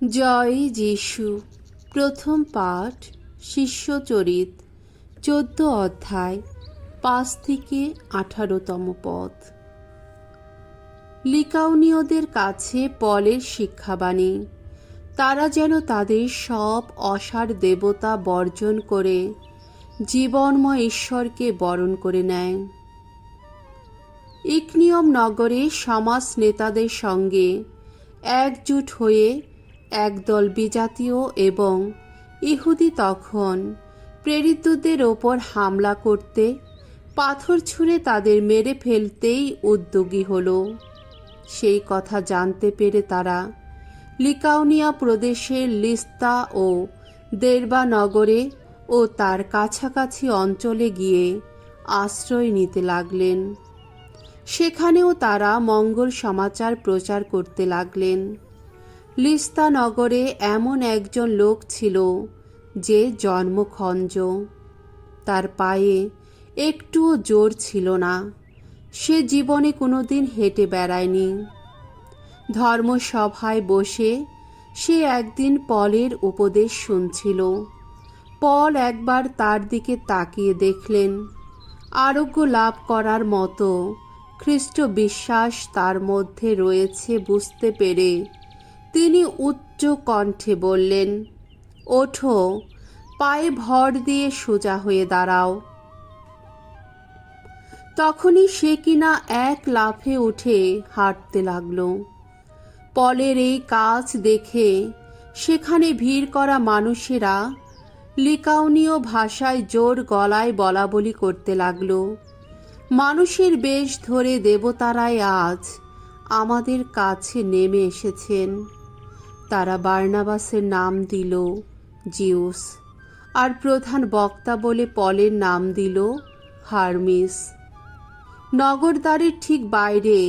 জয় যিশু। প্রথম পাঠ, শিষ্যচরিত, 14 অধ্যায়, 5 থেকে 18তম পদ। লিকাউনীয়দের কাছে পলের শিক্ষাবাণী। তারা যেন তাদের সব অসার দেবতা বর্জন করে জীবনময় ঈশ্বরকে বরণ করে নেয়। ইকনিয়ম নগরে সমাজ নেতাদের সঙ্গে একজোট হয়ে একদল বিজাতীয় এবং ইহুদি তখন প্রেরিতদের ওপর হামলা করতে, পাথর ছুঁড়ে তাদের মেরে ফেলতেই উদ্যোগী হল। সেই কথা জানতে পেরে তারা লিকাউনিয়া প্রদেশের লিস্তা ও দেরবা নগরে ও তার কাছাকাছি অঞ্চলে গিয়ে আশ্রয় নিতে লাগলেন। সেখানেও তারা মঙ্গল সমাচার প্রচার করতে লাগলেন। লিস্তা নগরে এমন একজন লোক ছিল যে জন্মখঞ্জ। তার পায়ে একটুও জোর ছিল না। সে জীবনে কোনোদিন হেঁটে বেড়ায়নি। ধর্মসভায় বসে সে একদিন পলের উপদেশ শুনছিল। পল একবার তার দিকে তাকিয়ে দেখলেন। আরোগ্য লাভ করার মতো খ্রিস্ট বিশ্বাস তার মধ্যে রয়েছে বুঝতে পেরে তিনি উচ্চ কণ্ঠে বললেন, ওঠো, পায়ে ভর দিয়ে সোজা হয়ে দাঁড়াও। তখনই সে কিনা এক লাফে উঠে হাঁটতে লাগল। পলের এই কাজ দেখে সেখানে ভিড় করা মানুষেরা লিকাউনীয় ভাষায় জোর গলায় বলাবলি করতে লাগল, মানুষের বেশ ধরে দেবতারাই আজ আমাদের কাছে নেমে এসেছেন। তারা বার্নাবাসের নাম দিল জিউস, আর প্রধান বক্তা বলে পলের নাম দিল হারমিস। নগরদ্বারের ঠিক বাইরে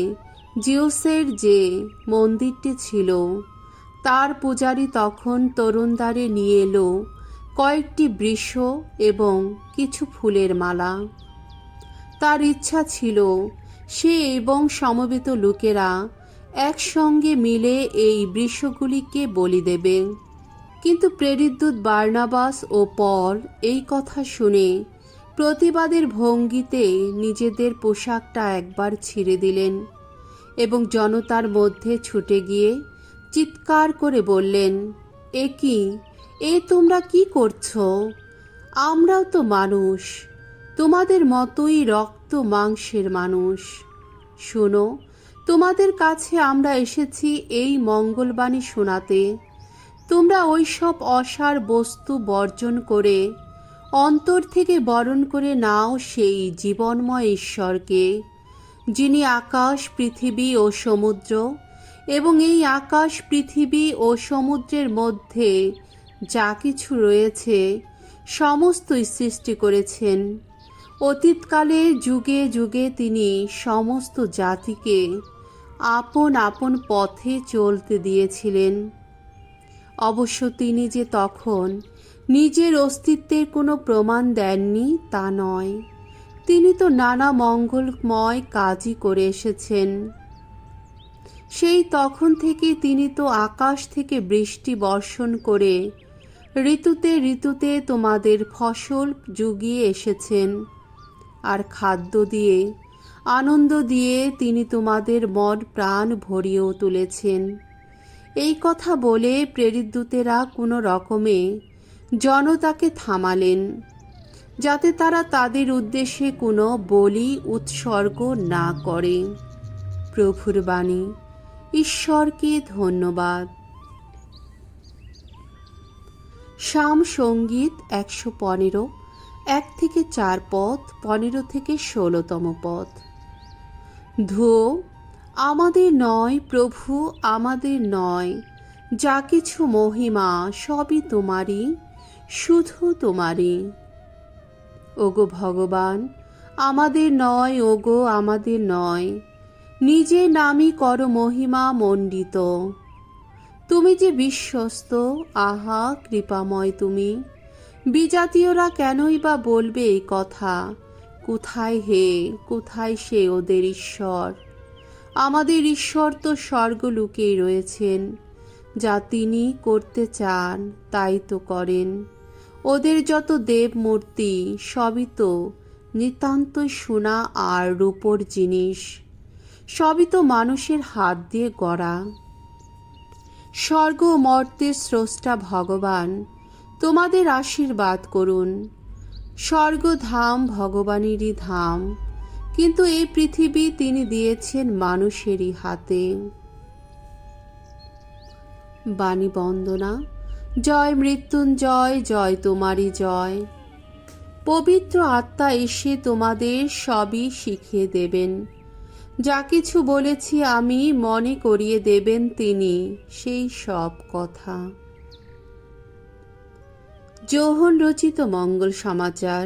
জিউসের যে মন্দিরটি ছিল, তার পূজারী তখন তরুণদ্বারে নিয়ে এলো কয়েকটি বৃষ এবং কিছু ফুলের মালা। তার ইচ্ছা ছিল সে এবং সমবেত লোকেরা একসঙ্গে মিলে এই বৃক্ষগুলিকে বলি দেবে। কিন্তু প্রেরিতদূত বার্নাবাস ও পল এই কথা শুনে প্রতিবাদের ভঙ্গিতে নিজেদের পোশাকটা একবার ছিঁড়ে দিলেন এবং জনতার মধ্যে ছুটে গিয়ে চিৎকার করে বললেন, এ কি, তোমরা কি করছো? আমরাও তো মানুষ, তোমাদের মতোই রক্ত মাংসের মানুষ। শোনো, তোমাদের কাছে আমরা এসেছি এই মঙ্গলবাণী শোনাতে। তোমরা ওইসব অসার বস্তু বর্জন করে অন্তর থেকে বরণ করে নাও সেই জীবনময় ঈশ্বরকে, যিনি আকাশ, পৃথিবী ও সমুদ্র এবং এই আকাশ, পৃথিবী ও সমুদ্রের মধ্যে যা কিছু রয়েছে সমস্তই সৃষ্টি করেছেন। অতীতকালে যুগে যুগে তিনি সমস্ত জাতিকে আপন আপন পথে চলতে দিয়েছিলেন। অবশ্য তিনি যে তখন নিজের অস্তিত্বের কোনো প্রমাণ দেননি তা নয়। তিনি তো নানা মঙ্গলময় কাজই করে এসেছেন। সেই তখন থেকে তিনি তো আকাশ থেকে বৃষ্টি বর্ষণ করে ঋতুতে ঋতুতে তোমাদের ফসল জুগিয়ে এসেছেন, আর খাদ্য দিয়ে, আনন্দ দিয়ে তিনি তোমাদের মন প্রাণ ভরিয়েও তুলেছেন। এই কথা বলে প্রেরিতদূতেরা কোনো রকমে জনতাকে থামালেন, যাতে তারা তাদের উদ্দেশ্যে কোনো বলি উৎসর্গ না করে। প্রভুর বাণী। ঈশ্বরকে ধন্যবাদ। সাম সঙ্গীত 115, 1 থেকে 4 পদ, 15 থেকে 16তম পদ। ধুয়ো, আমাদের নয় প্রভু, আমাদের নয়, যা কিছু মহিমা সবই তোমারই, শুধু তোমারই। ওগো ভগবান, আমাদের নয়, ওগো আমাদের নয়, নিজের নামই করো মহিমা মণ্ডিত। তুমি যে বিশ্বস্ত, আহা কৃপাময় তুমি। বিজাতীয়রা কেনই বা বলবে এই কথা, কোথায় হে, কোথায় সে ওদের ঈশ্বর? আমাদের ঈশ্বর তো স্বর্গলোকেই রয়েছেন, যা তিনি করতে চান তাই তো করেন। ওদের যত দেব মূর্তি সবই তো নিতান্তই সোনা আর রূপোর জিনিস, সবই তো মানুষের হাত দিয়ে গড়া। স্বর্গ ও মর্তের স্রষ্টা ভগবান তোমাদের আশীর্বাদ করুন। স্বর্গধাম ভগবানেরই ধাম, কিন্তু এই পৃথিবী তিনি দিয়েছেন মানুষেরই হাতে। বাণী বন্দনা। জয় মৃত্যুঞ্জয়, জয় তোমারই জয়। পবিত্র আত্মা এসে তোমাদের সবই শিখিয়ে দেবেন। যা কিছু বলেছি আমি মনে করিয়ে দেবেন তিনি সেই সব কথা। যোহন রচিত মঙ্গল সমাচার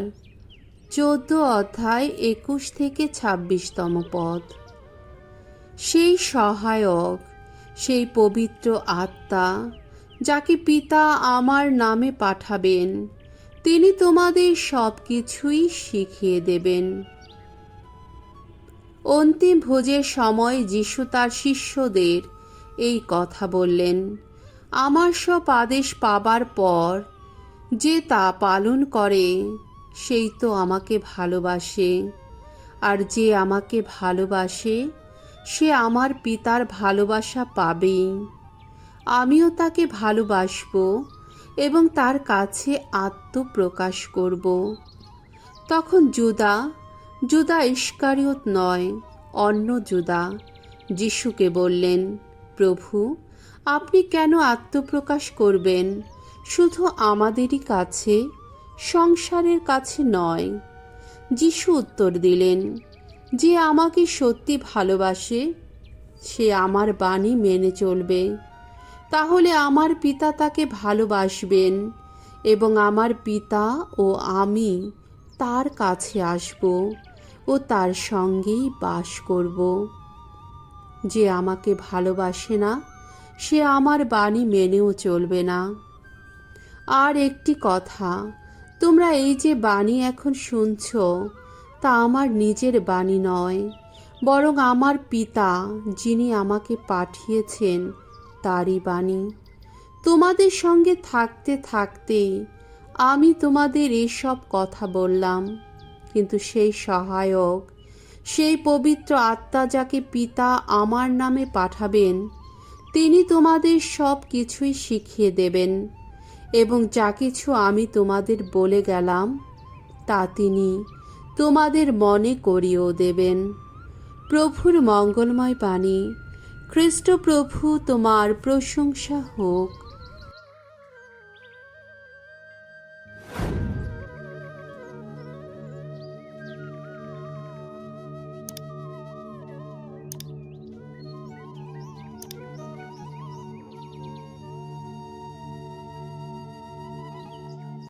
14 অধ্যায় 21 থেকে 26তম পদ। সেই সহায়ক, সেই পবিত্র আত্মা যাকে পিতা আমার নামে পাঠাবেন, তিনি তোমাদের সব কিছুই শিখিয়ে দেবেন। অন্তিম ভোজের সময় যিশু তার শিষ্যদের এই কথা বললেন। আমার সব আদেশ পাবার পর যে তা পালন করে সেই তো আমাকে ভালোবাসে, আর যে আমাকে ভালোবাসে সে আমার পিতার ভালোবাসা পাবেই। আমিও তাকে ভালোবাসব এবং তার কাছে আত্মপ্রকাশ করব। তখন জুদা ইস্কারিয়ত নয়, অন্য জুদা যিশুকে বললেন, প্রভু, আপনি কেন আত্মপ্রকাশ করবেন শুধু আমাদেরই কাছে, সংসারের কাছে নয়? যিশু উত্তর দিলেন, যে আমাকে সত্যি ভালোবাসে সে আমার বাণী মেনে চলবে। তাহলে আমার পিতা তাকে ভালোবাসবেন এবং আমার পিতা ও আমি তার কাছে আসব ও তার সঙ্গেই বাস করব। যে আমাকে ভালোবাসে না সে আমার বাণী মেনেও চলবে না। আর একটি কথা, তোমরা এই যে বাণী এখন শুনছ তা আমার নিজের বাণী নয়, বরং আমার পিতা যিনি আমাকে পাঠিয়েছেন তারই বাণী। তোমাদের সঙ্গে থাকতে থাকতে আমি তোমাদের এসব কথা বললাম, কিন্তু সেই সহায়ক, সেই পবিত্র আত্মা যাকে পিতা আমার নামে পাঠাবেন, তিনি তোমাদের সব কিছুই শিখিয়ে দেবেন এবং যা কিছু আমি তোমাদের বলে গেলাম তা তিনি তোমাদের মনে করিয়েও দেবেন। প্রভুর মঙ্গলময় বাণী। খ্রিস্ট প্রভু তোমার প্রশংসা হোক।